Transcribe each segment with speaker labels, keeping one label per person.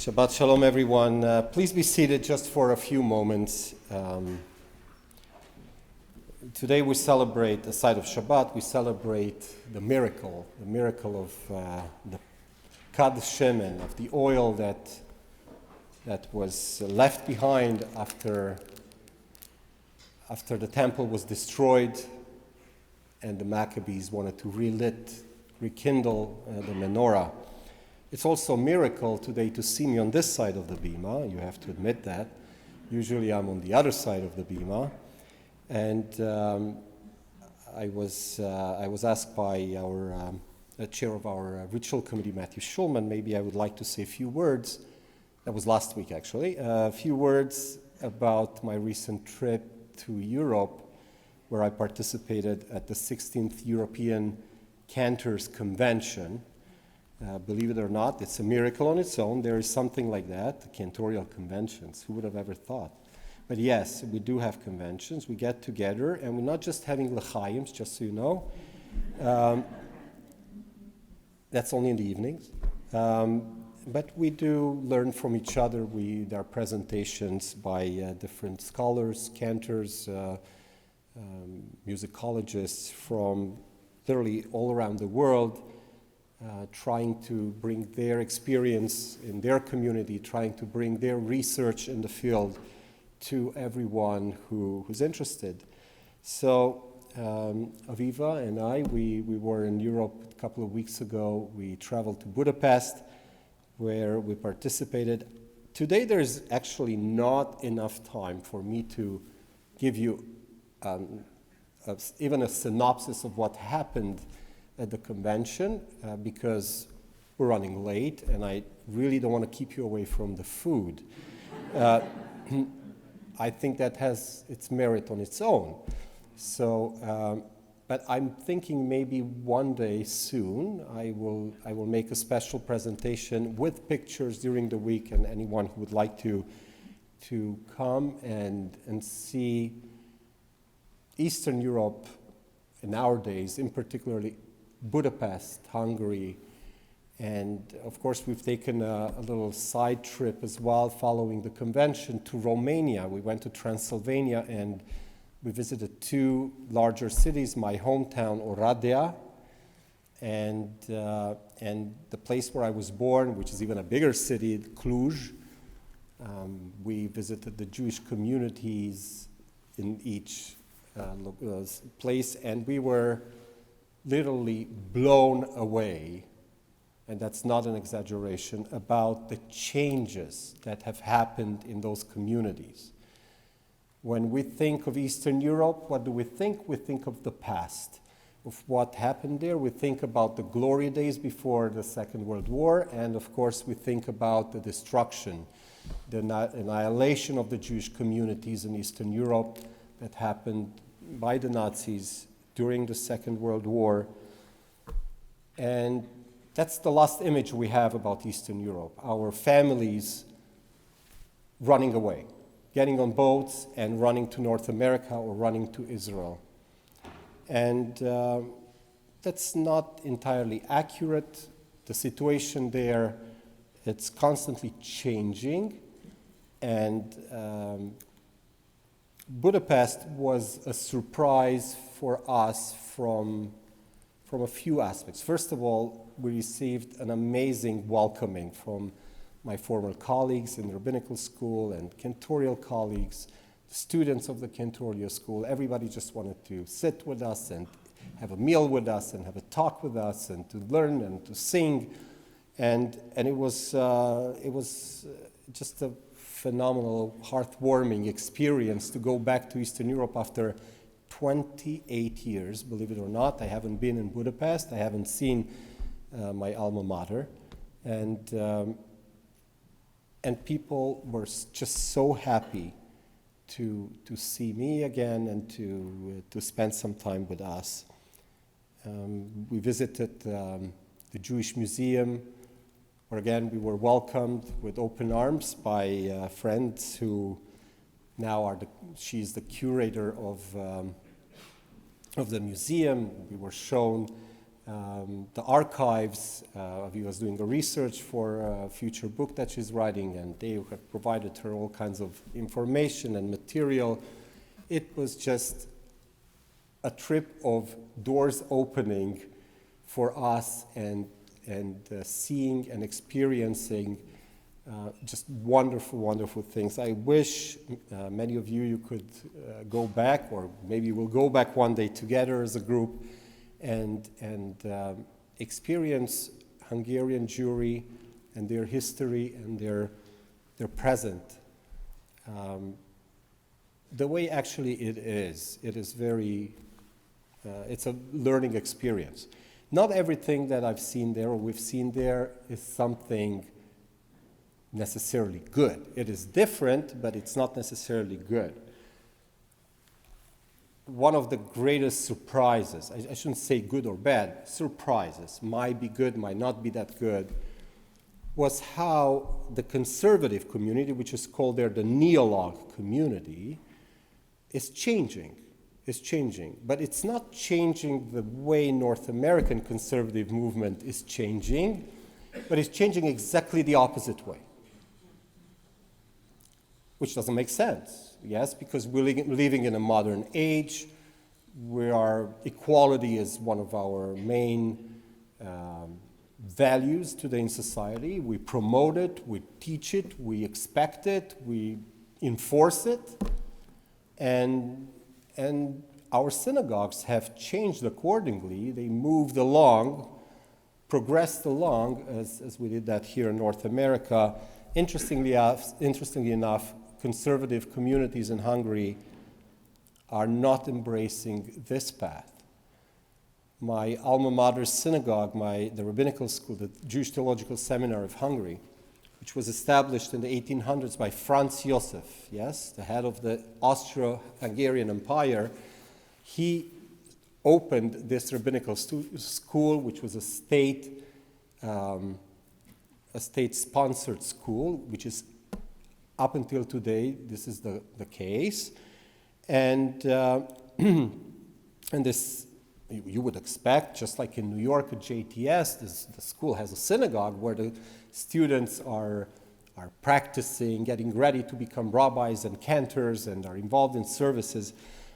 Speaker 1: Shabbat Shalom, everyone. Please be seated just for a few moments. Today we celebrate, aside of Shabbat, we celebrate the miracle of the Kad Shemen, of the oil that was left behind after the temple was destroyed and the Maccabees wanted to rekindle the menorah. It's also a miracle today to see me on this side of the bima. You have to admit that. Usually I'm on the other side of the bima. And I was asked by our chair of our ritual committee, Matthew Schulman, maybe I would like to say a few words. That was last week, actually. A few words about my recent trip to Europe, where I participated at the 16th European Cantors Convention. Believe it or not, it's a miracle on its own. There is something like that, the cantorial conventions. Who would have ever thought? But yes, we do have conventions. We get together, and we're not just having l'chaims, just so you know. That's only in the evenings. But we do learn from each other. There are presentations by different scholars, cantors, musicologists from literally all around the world, trying to bring their experience in their community, trying to bring their research in the field to everyone who's interested. So Aviva and I, we were in Europe a couple of weeks ago. We traveled to Budapest, where we participated. Today there's actually not enough time for me to give you even a synopsis of what happened at the convention, because we're running late and I really don't want to keep you away from the food. I think that has its merit on its own. So, but I'm thinking maybe one day soon I will make a special presentation with pictures during the week, and anyone who would like to come and see Eastern Europe in our days, in particularly Budapest, Hungary, and of course we've taken a little side trip as well following the convention to Romania. We went to Transylvania and we visited two larger cities, my hometown Oradea and the place where I was born, which is even a bigger city, Cluj. We visited the Jewish communities in each place, and we were literally blown away, and that's not an exaggeration, about the changes that have happened in those communities. When we think of Eastern Europe, what do we think? We think of the past, of what happened there. We think about the glory days before the Second World War, and of course we think about the destruction, the annihilation of the Jewish communities in Eastern Europe that happened by the Nazis during the Second World War. And that's the last image we have about Eastern Europe. Our families running away, getting on boats and running to North America or running to Israel. And that's not entirely accurate. The situation there, it's constantly changing. And Budapest was a surprise for us from a few aspects. First of all, we received an amazing welcoming from my former colleagues in the rabbinical school and cantorial colleagues, students of the cantorial school. Everybody just wanted to sit with us and have a meal with us and have a talk with us and to learn and to sing. And it was just a phenomenal, heartwarming experience to go back to Eastern Europe after 28 years, believe it or not. I haven't been in Budapest. I haven't seen my alma mater. And people were just so happy to see me again and to spend some time with us. We visited the Jewish Museum, where again we were welcomed with open arms by friends who now she's the curator of the museum. We were shown the archives. He was doing a research for a future book that she's writing, and they have provided her all kinds of information and material. It was just a trip of doors opening for us, and seeing and experiencing just wonderful, wonderful things. I wish many of you could go back, or maybe we'll go back one day together as a group and experience Hungarian Jewry and their history and their present. The way actually it is very, it's a learning experience. Not everything that I've seen there or we've seen there is something necessarily good. It is different, but it's not necessarily good. One of the greatest surprises, I shouldn't say good or bad, surprises, might be good, might not be that good, was how the conservative community, which is called there the Neolog community, is changing. But it's not changing the way North American conservative movement is changing, but it's changing exactly the opposite way. Which doesn't make sense, yes, because we're living in a modern age where equality is one of our main values today in society. We promote it, we teach it, we expect it, we enforce it, and our synagogues have changed accordingly. They moved along, progressed along, as we did that here in North America. Interestingly enough, conservative communities in Hungary are not embracing this path. My alma mater synagogue, the rabbinical school, the Jewish Theological Seminary of Hungary, which was established in the 1800s by Franz Josef, yes, the head of the Austro-Hungarian Empire. He opened this rabbinical school, which was a state-sponsored school, which is up until today, this is the case. And this, you would expect, just like in New York at JTS, the school has a synagogue where the students are practicing, getting ready to become rabbis and cantors, and are involved in services.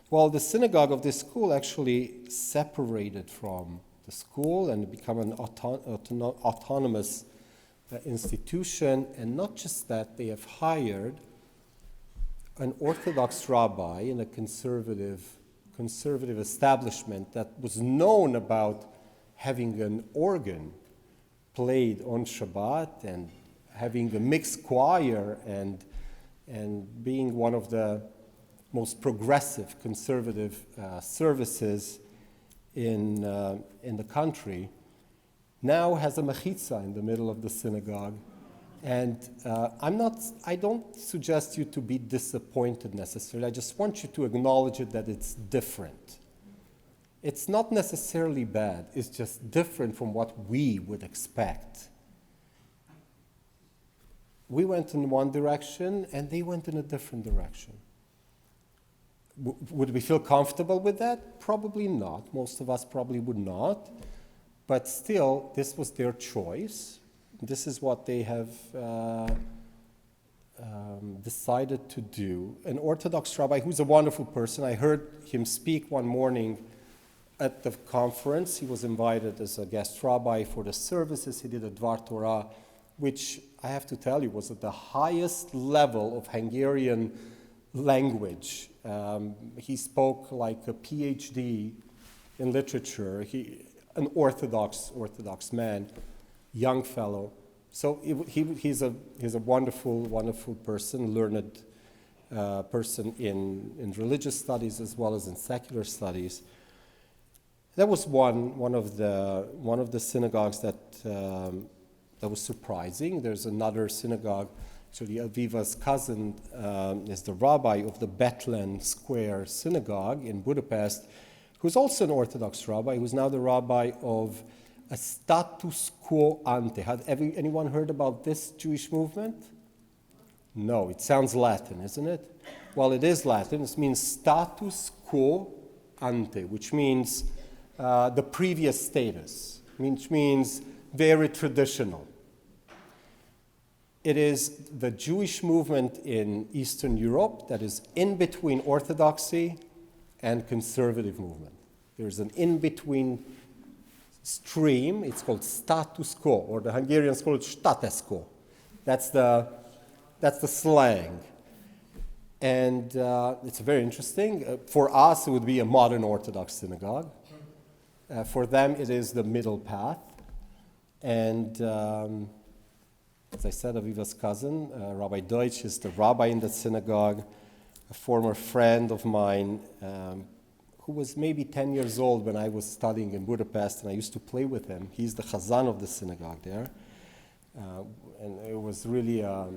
Speaker 1: Well, the synagogue of this school actually separated from the school and become an autonomous institution. And not just that, they have hired an Orthodox rabbi in a conservative establishment that was known about having an organ played on Shabbat and having a mixed choir and being one of the most progressive conservative services in the country, now has a mechitza in the middle of the synagogue. And I don't suggest you to be disappointed necessarily. I just want you to acknowledge it, that it's different. It's not necessarily bad. It's just different from what we would expect. We went in one direction, and they went in a different direction. Would we feel comfortable with that? Probably not. Most of us probably would not. But still, this was their choice. This is what they have decided to do. An Orthodox rabbi who's a wonderful person. I heard him speak one morning at the conference. He was invited as a guest rabbi for the services. He did a Dvar Torah, which I have to tell you was at the highest level of Hungarian language. He spoke like a PhD in literature. An Orthodox man, young fellow. So he's a wonderful person, learned person in religious studies as well as in secular studies. That was one of the synagogues that was surprising. There's another synagogue. Actually, Aviva's cousin is the rabbi of the Bethlen Square Synagogue in Budapest, who's also an Orthodox rabbi, who's now the rabbi of a status quo ante. Had anyone heard about this Jewish movement? No, it sounds Latin, isn't it? Well, it is Latin. It means status quo ante, which means the previous status, which means very traditional. It is the Jewish movement in Eastern Europe that is in between Orthodoxy and conservative movement. There's an in-between stream. It's called status quo, or the Hungarians call it status quo. That's the slang. And it's very interesting. For us, it would be a modern Orthodox synagogue. For them, it is the middle path. And as I said, Aviva's cousin, Rabbi Deutsch, is the rabbi in the synagogue, a former friend of mine who was maybe 10 years old when I was studying in Budapest, and I used to play with him. He's the Hazzan of the synagogue there. And it was really a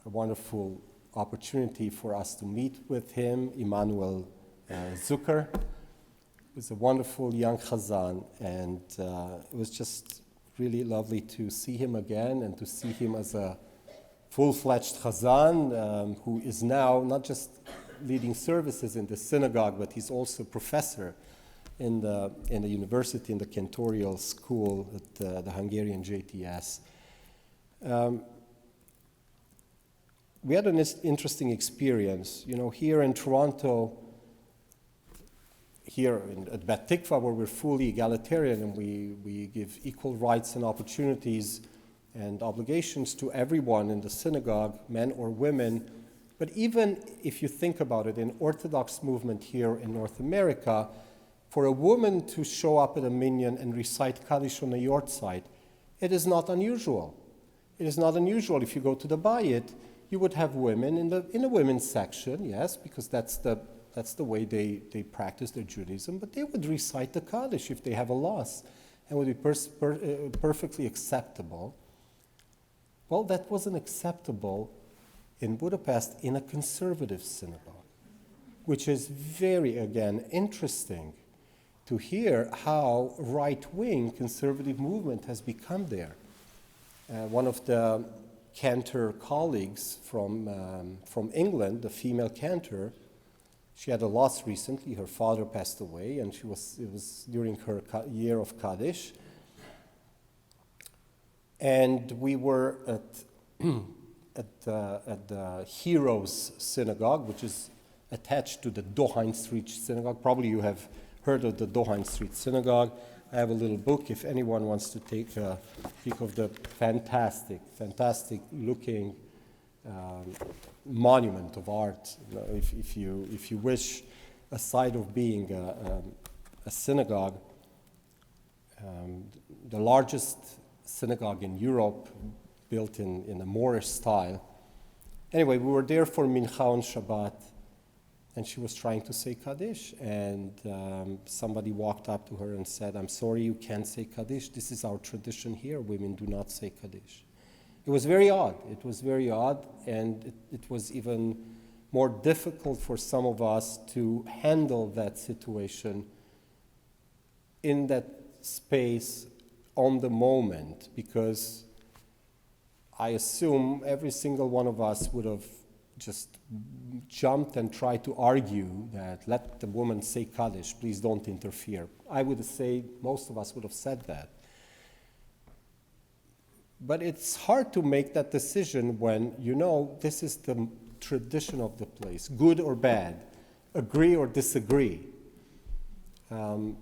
Speaker 1: wonderful opportunity for us to meet with him, Immanuel Zucker. He was a wonderful young Hazzan, and it was just really lovely to see him again and to see him as a full-fledged Hazzan who is now not just leading services in the synagogue, but he's also a professor in the university, in the cantorial school at the Hungarian JTS. We had an interesting experience. You know, here in Toronto, here at Beth Tikvah, where we're fully egalitarian and we give equal rights and opportunities and obligations to everyone in the synagogue, men or women. But even if you think about it, in Orthodox movement here in North America, for a woman to show up at a minyan and recite Kaddish on the yortzeit, it is not unusual. It is not unusual. If you go to the Bayit, you would have women in the women's section, yes, because that's the way they practice their Judaism, but they would recite the Kaddish if they have a loss, and would be perfectly acceptable. Well, that wasn't acceptable in Budapest in a conservative synagogue, which is very, again, interesting to hear how right-wing conservative movement has become there. One of the cantor colleagues from England, the female cantor, she had a loss recently. Her father passed away, and it was during her year of Kaddish. And we were at the Heroes Synagogue, which is attached to the Dohány Street Synagogue. Probably you have heard of the Dohány Street Synagogue. I have a little book if anyone wants to take a peek of the fantastic looking monument of art. If you wish, aside of being a synagogue, the largest synagogue in Europe, built in a Moorish style. Anyway, we were there for Mincha on Shabbat, and she was trying to say Kaddish, and somebody walked up to her and said, "I'm sorry, you can't say Kaddish. This is our tradition here. Women do not say Kaddish." It was very odd. It was very odd, and it was even more difficult for some of us to handle that situation in that space on the moment, because I assume every single one of us would have just jumped and tried to argue that let the woman say Kaddish, please don't interfere. I would say most of us would have said that. But it's hard to make that decision when you know this is the tradition of the place, good or bad, agree or disagree. I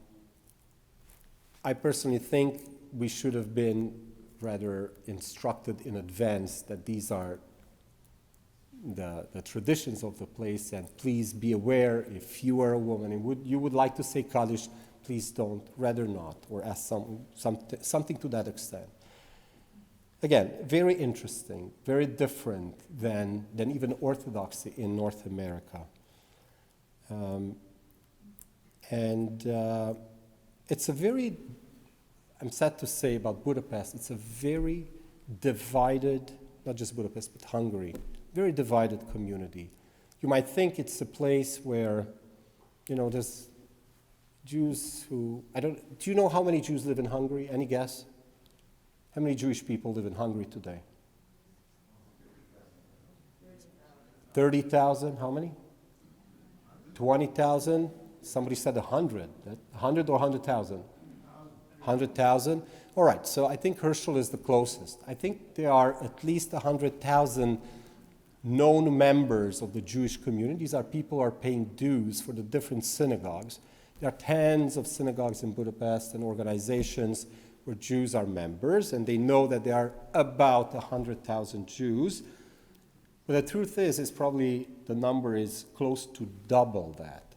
Speaker 1: personally think we should have been rather instructed in advance that these are the traditions of the place, and please be aware if you are a woman and you would like to say Kaddish, please don't, rather not, or ask something to that extent. Again, very interesting, very different than even Orthodoxy in North America. It's a very, I'm sad to say about Budapest, it's a very divided, not just Budapest, but Hungary, very divided community. You might think it's a place where, there's Jews who, do you know how many Jews live in Hungary? Any guess? How many Jewish people live in Hungary today? 30,000, how many? 20,000? Somebody said 100. 100 or 100,000? 100,000? All right, so I think Herschel is the closest. I think there are at least 100,000 known members of the Jewish community. These are people who are paying dues for the different synagogues. There are tens of synagogues in Budapest and organizations where Jews are members, and they know that there are about 100,000 Jews. But the truth is probably the number is close to double that,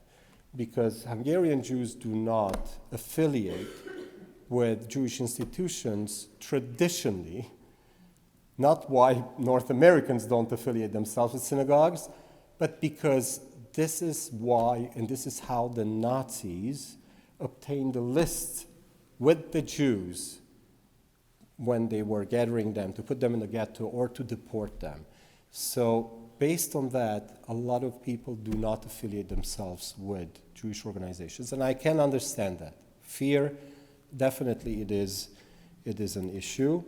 Speaker 1: because Hungarian Jews do not affiliate with Jewish institutions traditionally, not why North Americans don't affiliate themselves with synagogues, but because this is why, and this is how the Nazis obtained the list with the Jews when they were gathering them to put them in the ghetto or to deport them. So based on that, a lot of people do not affiliate themselves with Jewish organizations, and I can understand that. Fear, definitely it is an issue.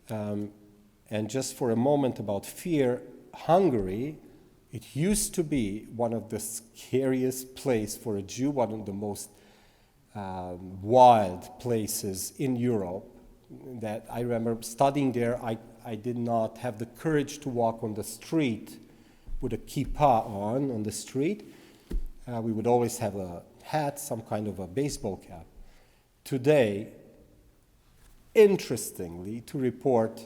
Speaker 1: And just for a moment about fear, Hungary, it used to be one of the scariest places for a Jew, one of the most wild places in Europe. That I remember studying there, I did not have the courage to walk on the street with a kippah on the street. We would always have a hat, some kind of a baseball cap. Today, interestingly, to report,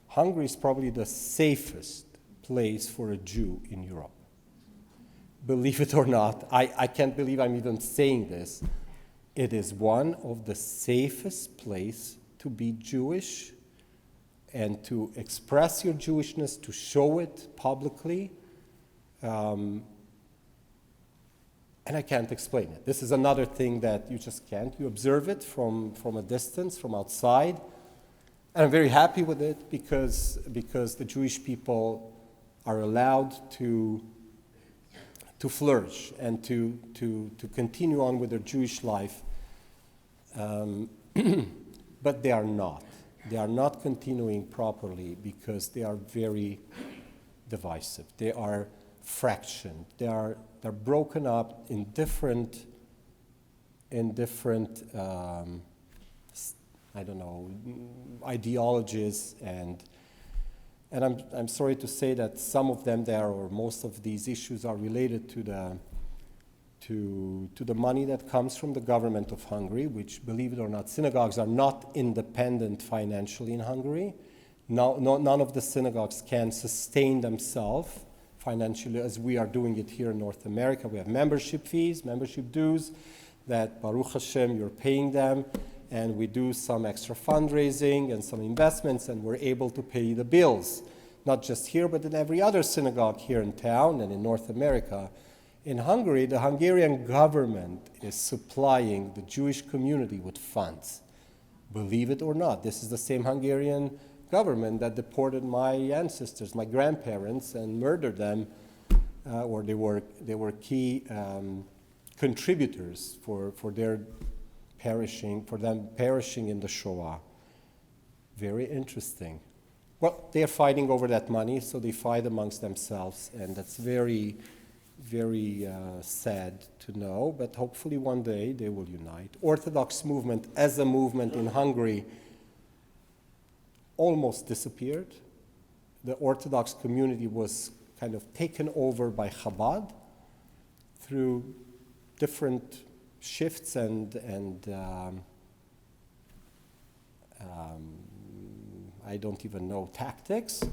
Speaker 1: Hungary is probably the safest place for a Jew in Europe. Believe it or not, I can't believe I'm even saying this. It is one of the safest places to be Jewish and to express your Jewishness, to show it publicly. And I can't explain it. This is another thing that you just can't. You observe it from a distance, from outside. And I'm very happy with it because the Jewish people are allowed to flourish and to continue on with their Jewish life. But they are not. They are not continuing properly because they are very divisive. They are fractioned. They're broken up in different ideologies, and I'm sorry to say that some of them there, or most of these issues, are related to the money that comes from the government of Hungary, which, believe it or not, synagogues are not independent financially in Hungary. None of the synagogues can sustain themselves financially as we are doing it here in North America. We have membership fees, membership dues, that Baruch Hashem, you're paying them, and we do some extra fundraising and some investments, and we're able to pay the bills, not just here, but in every other synagogue here in town and in North America. In Hungary, the Hungarian government is supplying the Jewish community with funds. Believe it or not, this is the same Hungarian government that deported my ancestors, my grandparents, and murdered them, or they were key contributors for them perishing in the Shoah. Very interesting. Well, they are fighting over that money, so they fight amongst themselves, and that's very, very sad to know, but hopefully one day they will unite. Orthodox movement as a movement in Hungary almost disappeared. The Orthodox community was kind of taken over by Chabad through different shifts and I don't even know, tactics,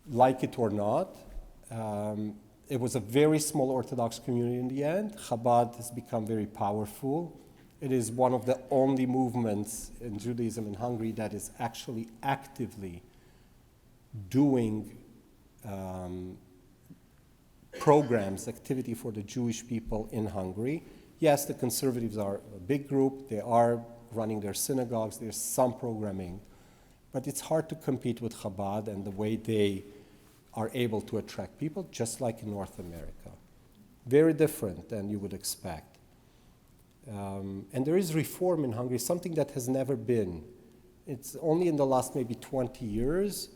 Speaker 1: like it or not. It was a very small Orthodox community in the end. Chabad has become very powerful. It is one of the only movements in Judaism in Hungary that is actually actively doing programs, activity for the Jewish people in Hungary. Yes, the conservatives are a big group. They are running their synagogues. There's some programming. But it's hard to compete with Chabad and the way they are able to attract people, just like in North America. Very different than you would expect. And there is reform in Hungary, something that has never been. It's only in the last maybe 20 years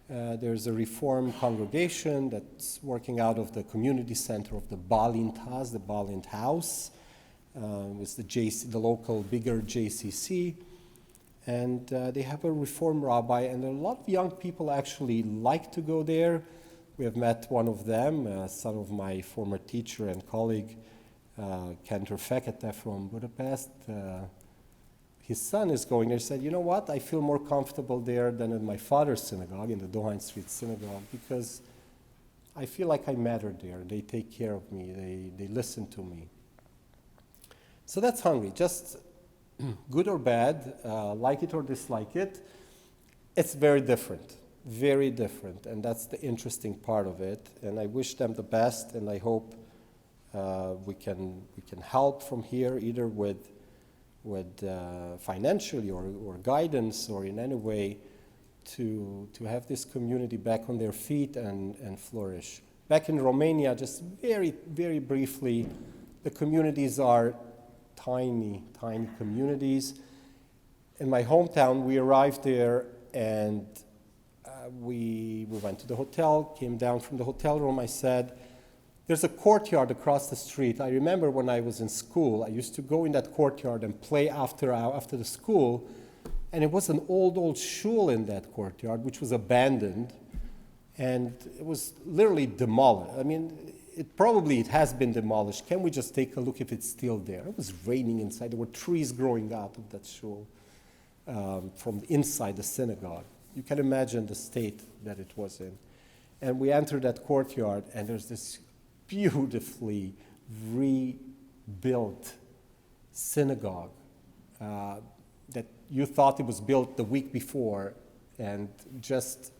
Speaker 1: There's a Reform congregation that's working out of the community center of the Balint House. It's the local bigger JCC. And they have a Reform rabbi, and a lot of young people actually like to go there. We have met one of them, son of my former teacher and colleague, Cantor Fekete from Budapest. His son is going there. He said, you know what, I feel more comfortable there than in my father's synagogue, in the Dohain Street Synagogue, because I feel like I matter there. They take care of me. They listen to me. So that's Hungary. Just good or bad, like it or dislike it, it's very different, and that's the interesting part of it. And I wish them the best, and I hope we can help from here, either with financially or guidance or in any way to have this community back on their feet and flourish. Back in Romania, just very, very briefly, the communities are tiny communities. In my hometown, we arrived there and we went to the hotel, came down from the hotel room. I said, there's a courtyard across the street. I remember when I was in school, I used to go in that courtyard and play after the school, and it was an old shul in that courtyard, which was abandoned, and it was literally demolished. I mean, it has been demolished. Can we just take a look if it's still there? It was raining inside. There were trees growing out of that shul from inside the synagogue. You can imagine the state that it was in. And we entered that courtyard, and there's this beautifully rebuilt synagogue that you thought it was built the week before, and just,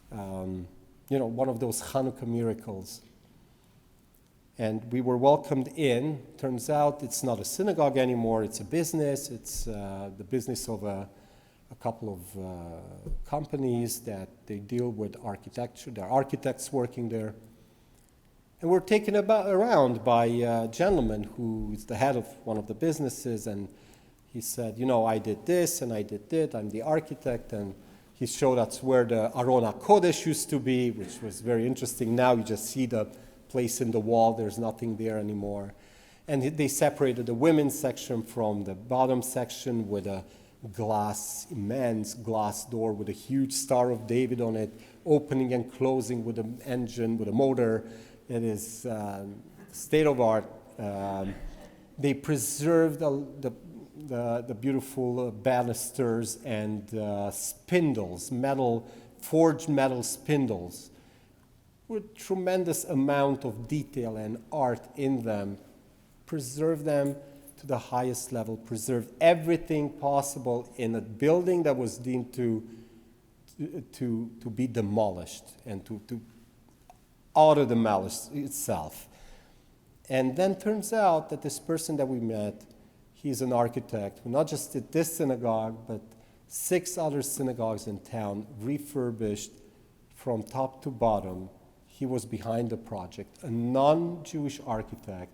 Speaker 1: one of those Hanukkah miracles. And we were welcomed in. Turns out it's not a synagogue anymore, it's a business. It's the business of a couple of companies that they deal with architecture. There are architects working there. And we're taken around by a gentleman who is the head of one of the businesses, and he said, I did this and I did that, I'm the architect, and he showed us where the Aron HaKodesh used to be, which was very interesting. Now you just see the place in the wall, there's nothing there anymore. And they separated the women's section from the bottom section with a immense glass door with a huge Star of David on it, opening and closing with an engine, with a motor. It is state of art. They preserved the beautiful banisters and spindles, forged metal spindles, with tremendous amount of detail and art in them. Preserve them to the highest level. Preserve everything possible in a building that was deemed to be demolished and to auto-demolish itself. And then turns out that this person that we met, he's an architect who not just did this synagogue, but 6 other synagogues in town, refurbished from top to bottom. He was behind the project, a non-Jewish architect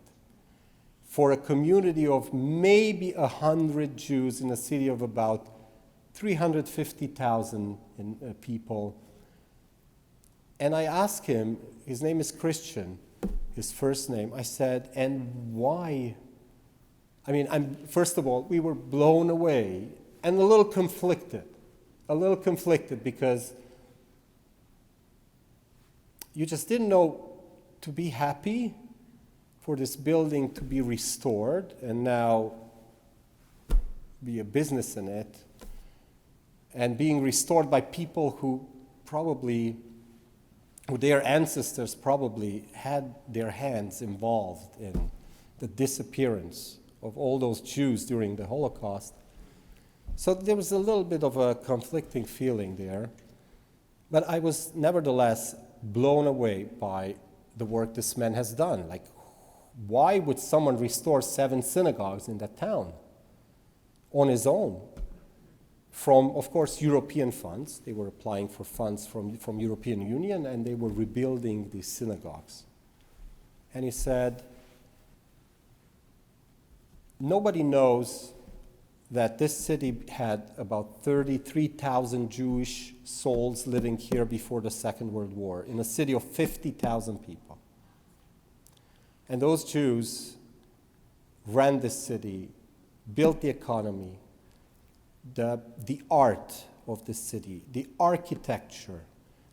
Speaker 1: for a community of maybe 100 Jews in a city of about 350,000 people. And I asked him, his name is Christian, his first name. I said, and why? I mean, first of all, we were blown away and a little conflicted because you just didn't know to be happy for this building to be restored and now be a business in it, and being restored by people who their ancestors probably had their hands involved in the disappearance of all those Jews during the Holocaust. So there was a little bit of a conflicting feeling there, but I was nevertheless blown away by the work this man has done. Like, why would someone restore 7 synagogues in that town on his own? From, of course, European funds. They were applying for funds from European Union, and they were rebuilding these synagogues. And he said, nobody knows that this city had about 33,000 Jewish souls living here before the Second World War, in a city of 50,000 people. And those Jews ran this city, built the economy, the art of this city, the architecture,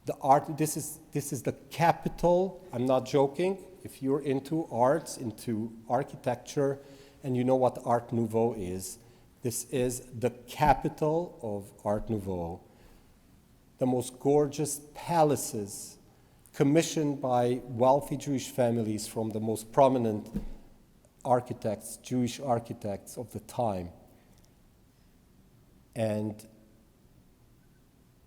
Speaker 1: the art. This is the capital. I'm not joking. If you're into arts, into architecture, and you know what Art Nouveau is, this is the capital of Art Nouveau. The most gorgeous palaces commissioned by wealthy Jewish families from the most prominent architects, Jewish architects of the time. And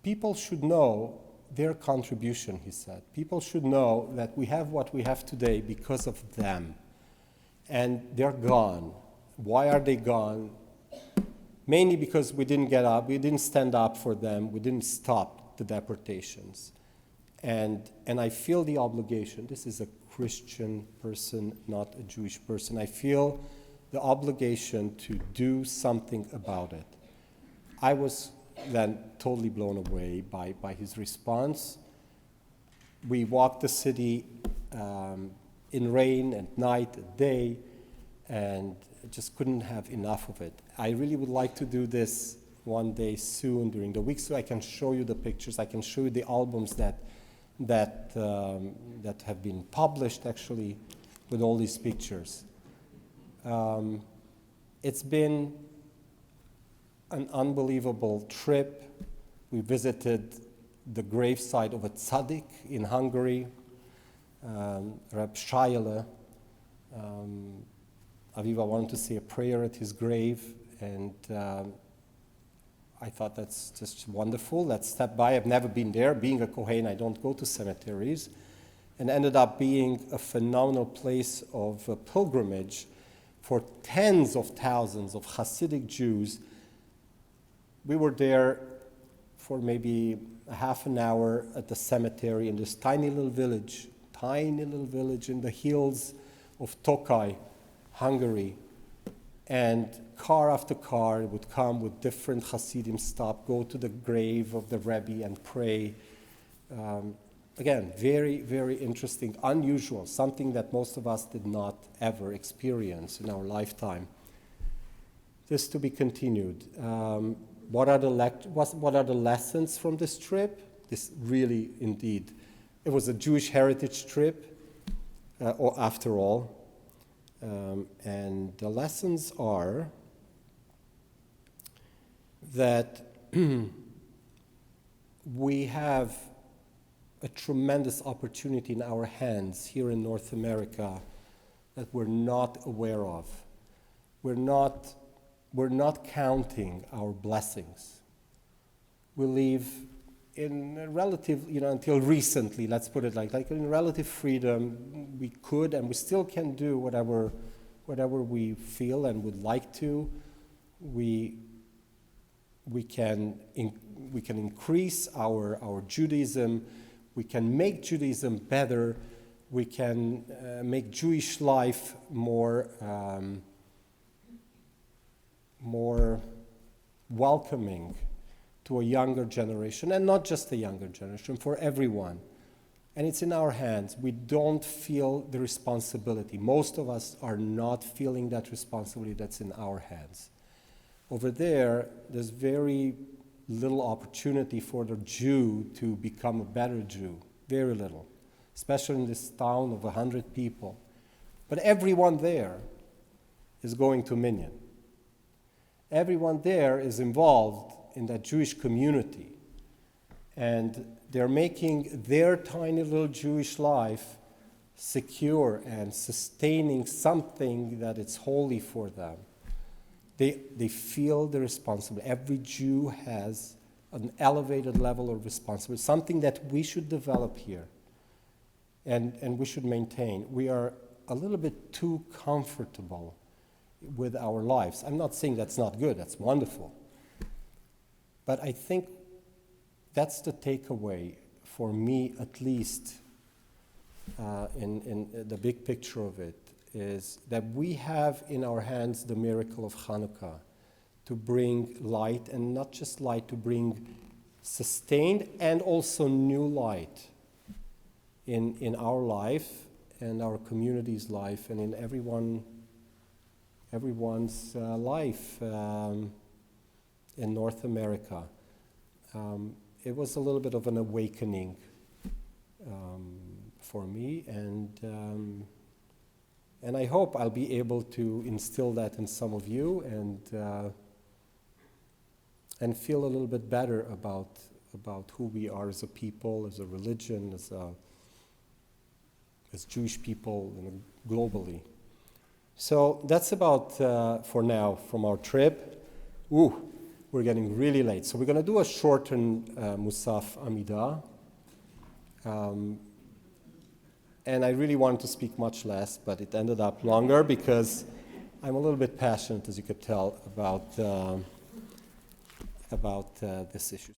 Speaker 1: people should know their contribution, he said. People should know that we have what we have today because of them. And they're gone. Why are they gone? Mainly because we didn't get up, we didn't stand up for them, we didn't stop the deportations. And I feel the obligation. This is a Christian person, not a Jewish person. I feel the obligation to do something about it. I was then totally blown away by his response. We walked the city in rain and night and day, and just couldn't have enough of it. I really would like to do this one day soon during the week, so I can show you the pictures. I can show you the albums that have been published, actually, with all these pictures. It's been an unbelievable trip. We visited the gravesite of a tzaddik in Hungary, Reb Shayele. Aviva wanted to say a prayer at his grave, and I thought that's just wonderful. Let's step by. I've never been there. Being a Kohen, I don't go to cemeteries, and ended up being a phenomenal place of pilgrimage for tens of thousands of Hasidic Jews. We were there for maybe a half an hour at the cemetery in this tiny little village in the hills of Tokaj, Hungary. And car after car would come with different Hasidim, stop, go to the grave of the Rebbe and pray. Again, very, very interesting, unusual, something that most of us did not ever experience in our lifetime. This to be continued. What are the lessons from this trip? This really, indeed, it was a Jewish heritage trip, or after all. And the lessons are that we have a tremendous opportunity in our hands here in North America that we're not aware of. We're not counting our blessings. We live in a relative, until recently, let's put it like in relative freedom. We could and we still can do whatever we feel and would like to. We can increase our Judaism. We can make Judaism better. We can make Jewish life more welcoming to a younger generation, and not just a younger generation, for everyone. And it's in our hands. We don't feel the responsibility. Most of us are not feeling that responsibility that's in our hands. Over there, there's very little opportunity for the Jew to become a better Jew, very little, especially in this town of 100 people. But everyone there is going to Minyan. Everyone there is involved in that Jewish community, and they're making their tiny little Jewish life secure and sustaining something that it's holy for them. They feel the responsibility. Every Jew has an elevated level of responsibility, something that we should develop here and we should maintain. We are a little bit too comfortable with our lives. I'm not saying that's not good, that's wonderful. But I think that's the takeaway for me, at least, in the big picture of it, is that we have in our hands the miracle of Hanukkah bring light, and not just light, to bring sustained and also new light in our life and our community's life and in everyone's life in North America. It was a little bit of an awakening for me, and I hope I'll be able to instill that in some of you and feel a little bit better about who we are as a people, as a religion, as Jewish people, globally. So that's about for now from our trip. We're getting really late, so we're going to do a shortened Musaf Amidah. And I really wanted to speak much less, but it ended up longer because I'm a little bit passionate, as you could tell, about this issue.